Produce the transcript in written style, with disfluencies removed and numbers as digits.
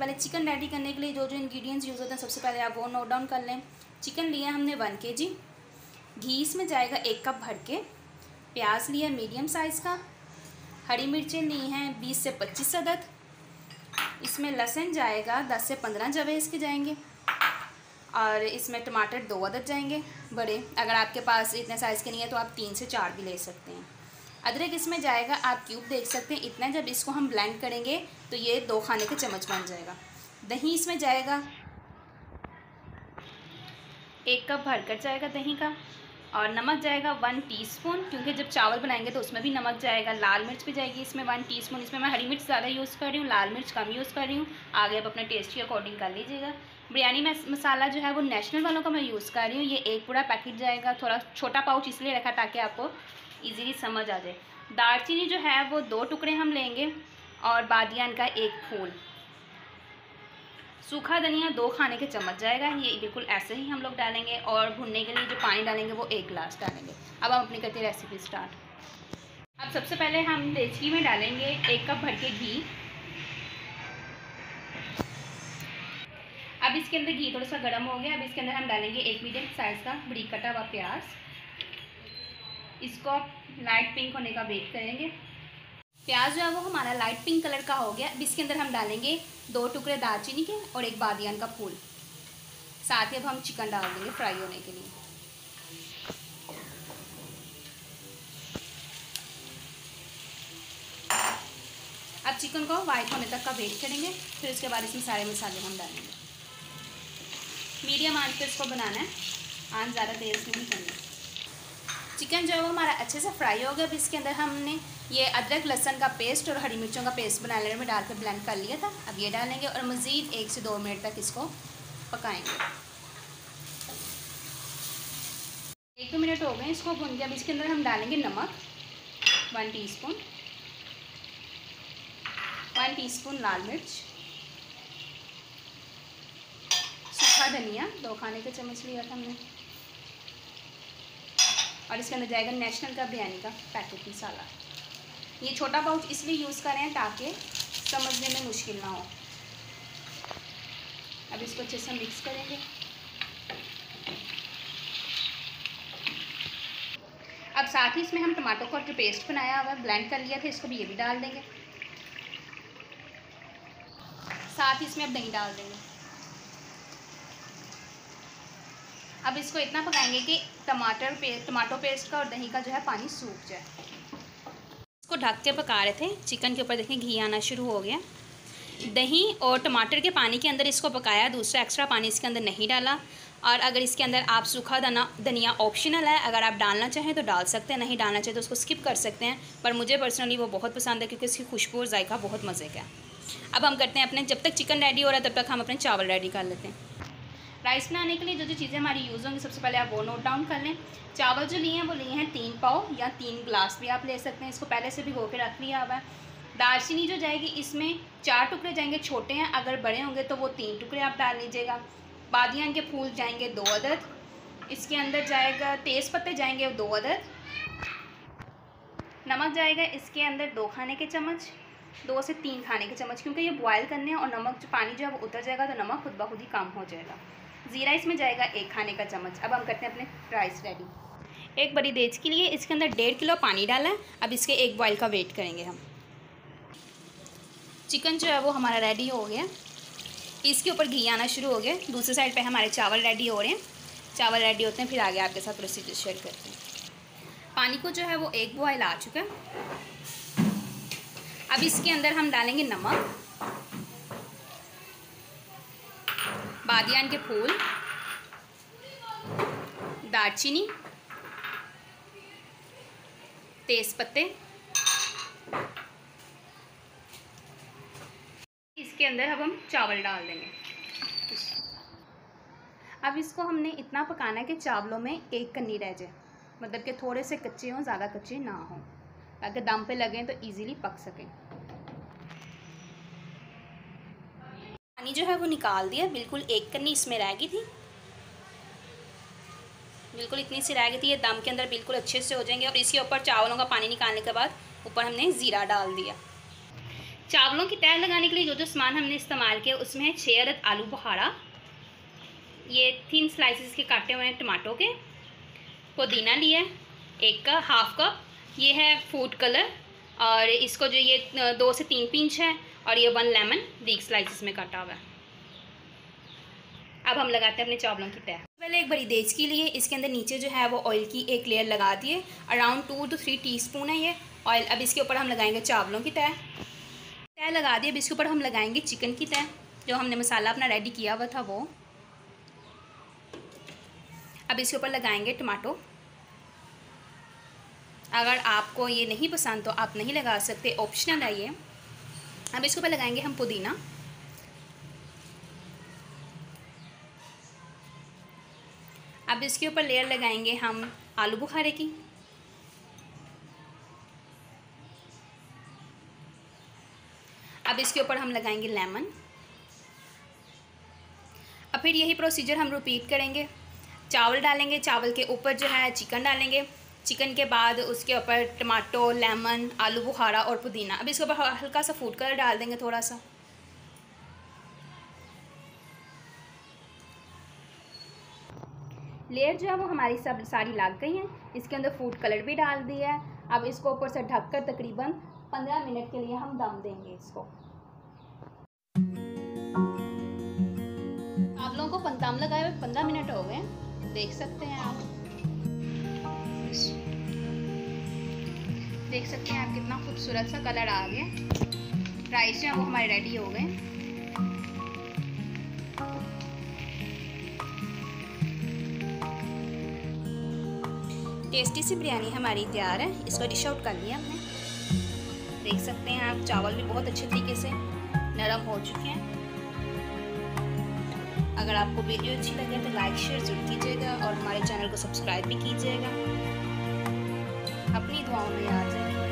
पहले chicken ready करने के लिए जो जो इंग्रेडिएंट्स यूज़ होते हैं सबसे पहले आप वो नोट डाउन कर लें। चिकन लिया हमने 1 kg, घी इसमें जाएगा 1 कप भर के, प्याज लिया मीडियम साइज़ का, हरी मिर्चें ली हैं 20 से 25 अदद, इसमें लहसुन जाएगा 10 से 15 जवे इसके जाएंगे, और इसमें टमाटर 2 अदद जाएंगे बड़े। अगर आपके पास इतने साइज़ के नहीं है तो आप 3 से 4 भी ले सकते हैं। अदरक इसमें जाएगा, आप क्यूब देख सकते हैं इतना। जब इसको हम ब्लेंड करेंगे तो ये 2 खाने के चम्मच बन जाएगा। दही इसमें जाएगा 1 कप भरकर जाएगा दही का, और नमक जाएगा 1 टीस्पून, क्योंकि जब चावल बनाएंगे तो उसमें भी नमक जाएगा। लाल मिर्च भी जाएगी इसमें 1 टीस्पून। इसमें मैं हरी मिर्च ज़्यादा यूज़ कर रही हूँ, लाल मिर्च कम यूज़ कर रही हूँ। आगे आप अपने टेस्ट के अकॉर्डिंग कर लीजिएगा। बिरयानी मसाला जो है वो नेशनल वालों का मैं यूज़ कर रही हूँ। ये एक पूरा पैकेट जाएगा, थोड़ा छोटा पाउच इसलिए रखा ताकि आपको ईज़िली समझ आ जाए। दालचीनी जो है वो 2 टुकड़े हम लेंगे, और बादियान का 1 फूल। सूखा धनिया 2 खाने के चम्मच जाएगा, ये बिल्कुल ऐसे ही हम लोग डालेंगे। और भुनने के लिए जो पानी डालेंगे वो 1 गिलास डालेंगे। अब हम अपनी करते हैं रेसिपी स्टार्ट। अब सबसे पहले हम देचकी में डालेंगे 1 कप भर के घी। अब इसके अंदर घी थोड़ा सा गर्म हो गया। अब इसके अंदर हम डालेंगे 1 मीडियम साइज़ का बारीक कटा हुआ प्याज। इसको लाइट पिंक होने का वेट करेंगे। प्याज जो है वो हमारा लाइट पिंक कलर का हो गया। अब इसके अंदर हम डालेंगे 2 टुकड़े दालचीनी के और 1 बादियान का फूल। साथ ही अब हम चिकन डाल देंगे फ्राई होने के लिए। अब चिकन को वाइट होने तक का वेट करेंगे, फिर उसके बाद इसमें सारे मसाले हम डालेंगे। मीडियम आंच पे इसको बनाना है, आंच ज़्यादा तेज़ नहीं करनी। चिकन जो है वो हमारा अच्छे से फ्राई हो गया। अब इसके अंदर हमने ये अदरक लहसुन का पेस्ट और हरी मिर्चों का पेस्ट बनाने में डालकर ब्लेंड कर लिया था। अब ये डालेंगे और मज़ीद 1 से 2 मिनट तक इसको पकाएंगे। 1-2 मिनट हो गए इसको भून के। अब इसके अंदर हम डालेंगे नमक 1 टीस्पून, 1 टीस्पून लाल मिर्च, सूखा धनिया 2 खाने के चम्मच लिया था हमने, और इसके अंदर जाएगा नेशनल का बिरयानी का पैकेट मसाला। ये छोटा पाउच इसलिए यूज़ कर रहे हैं ताकि समझने में मुश्किल ना हो। अब इसको अच्छे से मिक्स करेंगे। अब साथ ही इसमें हम टमाटो का जो पेस्ट बनाया हुआ है ब्लेंड कर लिया था, इसको भी ये भी डाल देंगे। साथ ही इसमें अब दही डाल देंगे। अब इसको इतना पकाएंगे कि टमाटो पेस्ट का और दही का जो है पानी सूख जाए। इसको ढक के पका रहे थे। चिकन के ऊपर देखें घी आना शुरू हो गया। दही और टमाटर के पानी के अंदर इसको पकाया, दूसरा एक्स्ट्रा पानी इसके अंदर नहीं डाला। और अगर इसके अंदर आप सूखा धनिया ऑप्शनल है, अगर आप डालना चाहें तो डाल सकते हैं, नहीं डालना चाहें तो उसको स्किप कर सकते हैं। पर मुझे पर्सनली वो बहुत पसंद है क्योंकि इसकी खुशबू और जायका बहुत मज़े का है। अब हम करते हैं अपने, जब तक चिकन रेडी हो रहा है तब तक हम अपने चावल रेडी कर लेते हैं। राइस बनाने के लिए जो जो चीज़ें हमारी यूज़ होंगी सबसे पहले आप वो नोट डाउन कर लें। चावल जो लिए हैं वो लिए हैं 3 पाव या 3 गिलास भी आप ले सकते हैं। इसको पहले से भिगो के रख लिया हुआ है। दालचीनी जो जाएगी इसमें 4 टुकड़े जाएंगे, छोटे हैं, अगर बड़े होंगे तो वो 3 टुकड़े आप डाल लीजिएगा। बादियान के फूल जाएंगे 2 अदद। इसके अंदर जाएगा तेज़ पत्ते जाएंगे 2 अदद। नमक जाएगा इसके अंदर 2 खाने के चम्मच, 2 से 3 खाने के चम्मच, क्योंकि ये बॉयल करने हैं और नमक जो पानी जो है वो उतर जाएगा तो नमक खुद ब खुद ही कम हो जाएगा। ज़ीरा इसमें जाएगा 1 खाने का चम्मच। अब हम करते हैं अपने राइस रेडी। एक बड़ी देच के लिए इसके अंदर 1.5 किलो पानी डाला है। अब इसके 1 बॉयल का वेट करेंगे हम। चिकन जो है वो हमारा रेडी हो गया, इसके ऊपर घी आना शुरू हो गया। दूसरी साइड पे हमारे चावल रेडी हो रहे हैं। चावल रेडी होते हैं फिर आगे आपके साथ प्रोसीजर शेयर करते हैं। पानी को जो है वो 1 बॉयल आ चुका है। अब इसके अंदर हम डालेंगे नमक, बादियान के फूल, दालचीनी, तेज़ पत्ते। इसके अंदर अब हम चावल डाल देंगे। अब इसको हमने इतना पकाना है कि चावलों में एक कन्नी रह जाए, मतलब कि थोड़े से कच्चे हों, ज़्यादा कच्चे ना हों, ताकि दम पे लगें तो इजीली पक सकें। पानी जो है वो निकाल दिया, बिल्कुल एक कन्नी इसमें रह गई थी, बिल्कुल इतनी सी रह गई थी। ये दम के अंदर बिल्कुल अच्छे से हो जाएंगे। और इसके ऊपर चावलों का पानी निकालने के बाद ऊपर हमने ज़ीरा डाल दिया। चावलों की तह लगाने के लिए जो जो सामान हमने इस्तेमाल किया उसमें है 6 अदद आलू बुखारा, ये 3 स्लाइसेस के काटे हुए हैं टमाटो के, पुदीना लिया है 1 का हाफ कप, ये है फूड कलर, और इसको जो ये 2 से 3 पिंच है, और ये 1 लेमन बारीक स्लाइसेस में काटा हुआ है। अब हम लगाते हैं अपने चावलों की तह। पहले एक बड़ी देच के लिए इसके अंदर नीचे जो है वो ऑयल की एक लेयर लगा दिए, अराउंड 2 to 3 टीस्पून है ये ऑयल। अब इसके ऊपर हम लगाएंगे चावलों की तह लगा दी। अब इसके ऊपर हम लगाएंगे चिकन की तह, जो हमने मसाला अपना रेडी किया हुआ था वो। अब इसके ऊपर लगाएंगे टमाटो, अगर आपको ये नहीं पसंद तो आप नहीं लगा सकते, ऑप्शनल है ये। अब इसके ऊपर लगाएंगे हम पुदीना, अब इसके ऊपर लेयर लगाएंगे हम आलू बुखारे की, अब इसके ऊपर हम लगाएंगे लेमन। अब फिर यही प्रोसीजर हम रिपीट करेंगे। चावल डालेंगे, चावल के ऊपर जो है चिकन डालेंगे, चिकन के बाद उसके ऊपर टमाटो, लेमन, आलू बुखारा और पुदीना। अब इसके ऊपर हल्का सा फूड कलर डाल देंगे थोड़ा सा। लेयर जो है वो हमारी सब सारी लग गई हैं, इसके अंदर फूड कलर भी डाल दिया है। अब इसको ऊपर से ढककर तकरीबन 15 मिनट के लिए हम दम देंगे इसको। आप लोगों को दम लगाए हुए 15 मिनट हो गए, देख सकते हैं आप, देख सकते हैं आप कितना खूबसूरत सा कलर आ गया। राइस जो है वो हमारे रेडी हो गए। टेस्टी सी बिरयानी हमारी तैयार है, इसको डिश आउट कर लिया हमने। देख सकते हैं आप चावल भी बहुत अच्छे तरीके से नरम हो चुके हैं। अगर आपको वीडियो अच्छी लगे तो लाइक शेयर जरूर कीजिएगा और हमारे चैनल को सब्सक्राइब भी कीजिएगा। अपनी दुआओं में याद रखें।